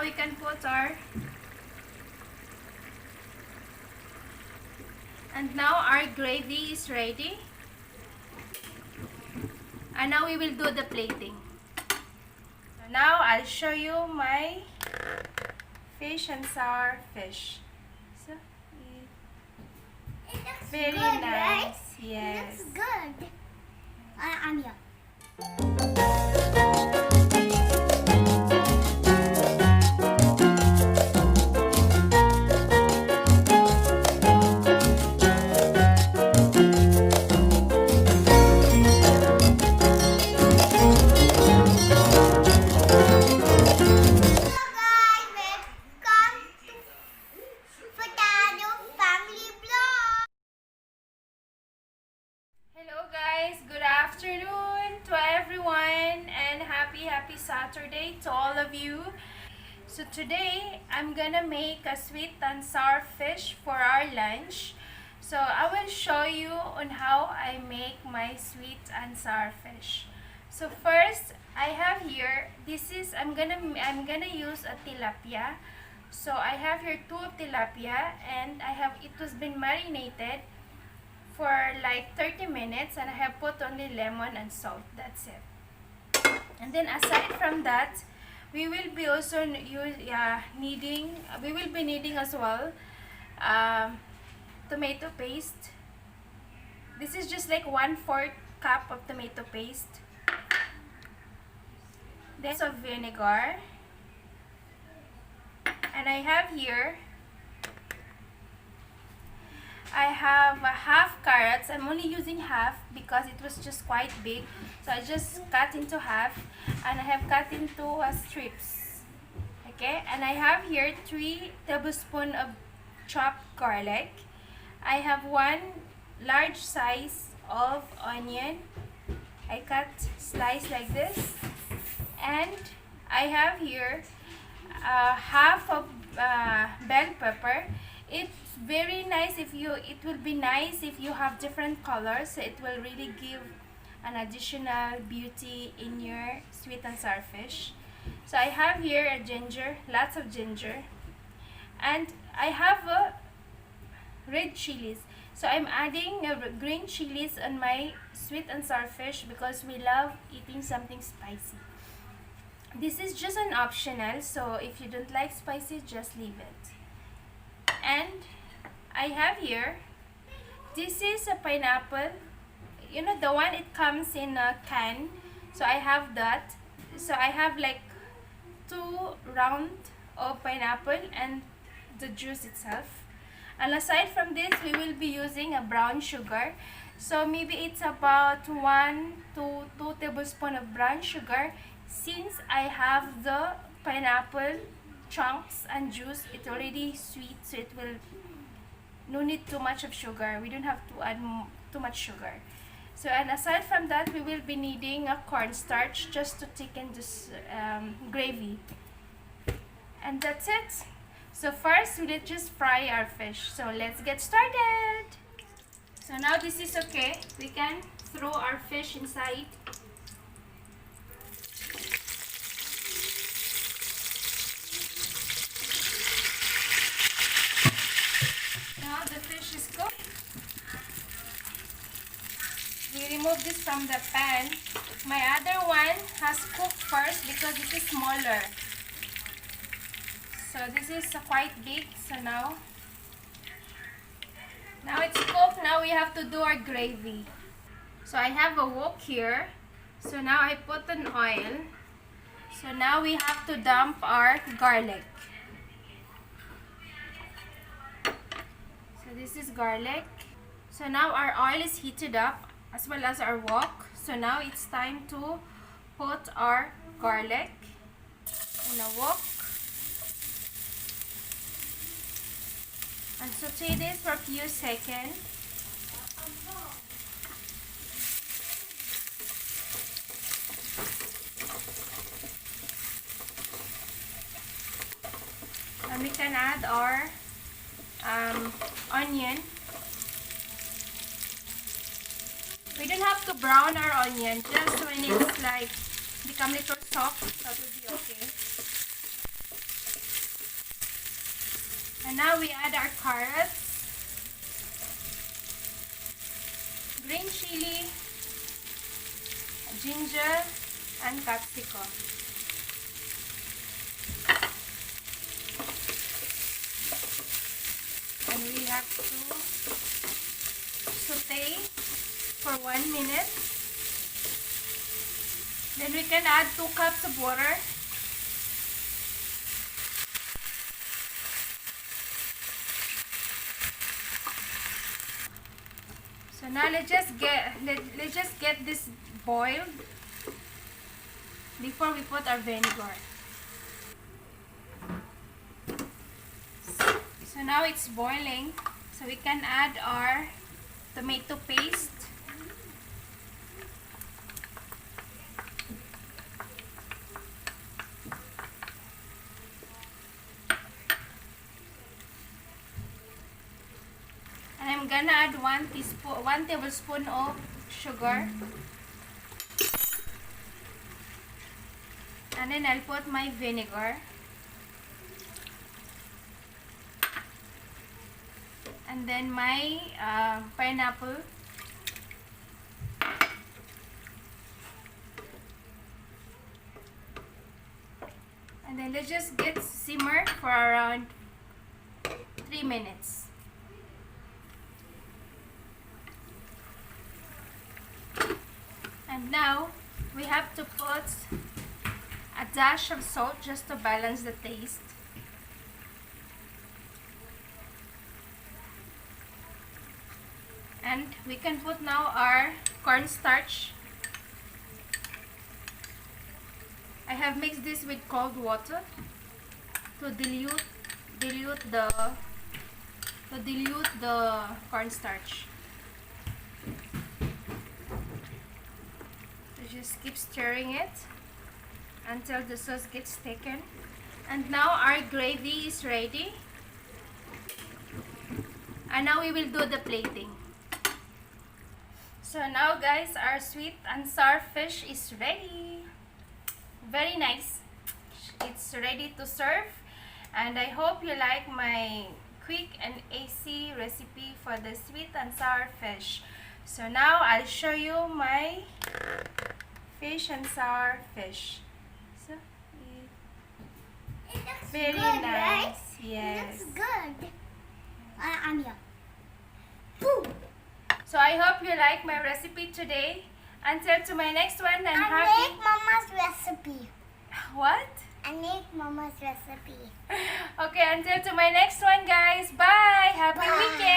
we can put our... And now our gravy is ready. And now we will do the plating. So now I'll show you my fish and sour fish. So, it looks very good, nice. Right? Yes. It looks good. I'm here. Happy Saturday to all of you. So today I'm gonna make a sweet and sour fish for our lunch. So I will show you on how I make my sweet and sour fish. So first I have here, I'm gonna use a tilapia. So I have here 2 tilapia, and it was been marinated for like 30 minutes, and I have put only lemon and salt. That's it. And then aside from that, we will be also needing as well tomato paste. This is just like 1/4 cup of tomato paste. Then some vinegar. And I have here, I have half carrots. I'm only using half because it was just quite big. So I just cut into half, and I have cut into strips. Okay, and I have here 3 tablespoons of chopped garlic. I have 1 large size of onion. I cut slice like this, and I have here half of bell pepper. It's very nice it will be nice if you have different colors. It will really give an additional beauty in your sweet and sour fish. So I have here a ginger, lots of ginger, and I have red chilies. So I'm adding green chilies on my sweet and sour fish because we love eating something spicy. This is just an optional, so if you don't like spicy, just leave it. And I have here, this is a pineapple, you know, the one it comes in a can. So I have that. So I have like 2 round of pineapple and the juice itself. And aside from this, we will be using a brown sugar. So maybe it's about 1 to 2 tablespoons of brown sugar. Since I have the pineapple chunks and juice, it's already sweet, so it will no need too much of sugar. We don't have to add too much sugar. So, and aside from that, we will be needing a cornstarch just to thicken this gravy. And that's it. So first, we'll just fry our fish. So let's get started. So now this is okay. We can throw our fish inside. Now the fish is cooked. We remove this from the pan. My other one has cooked first because this is smaller. So this is quite big. So now it's cooked. Now we have to do our gravy. So I have a wok here. So now I put an oil. So now we have to dump our garlic. So this is garlic. So now our oil is heated up as well as our wok. So now it's time to put our garlic in a wok and saute this for a few seconds. And we can add our onion. We don't have to brown our onion, just when it's like become little soft, that will be okay. And now we add our carrots, green chili, ginger, and capsicum. And we have to saute for 1 minute. Then we can add 2 cups of water. So now let's just get this boiled before we put our vinegar. So now it's boiling, so we can add our tomato paste. And I'm gonna add 1 tablespoon of sugar. And then I'll put my vinegar. And then my pineapple. And then let's just get simmer for around 3 minutes. And now we have to put a dash of salt just to balance the taste. And we can put now our cornstarch. I have mixed this with cold water to dilute the cornstarch. So just keep stirring it until the sauce gets thickened. And now our gravy is ready. And now we will do the plating. So now guys, our sweet and sour fish is ready. Very nice. It's ready to serve. And I hope you like my quick and easy recipe for the sweet and sour fish. So now I'll show you my fish and sour fish. So It looks very good, nice. right? Yes. It looks good. Anya. Boom. So I hope you like my recipe today. Until to my next one, and I happy. make Mama's recipe. What? I make Mama's recipe. Okay, until to my next one, guys. Bye. Happy Bye. weekend.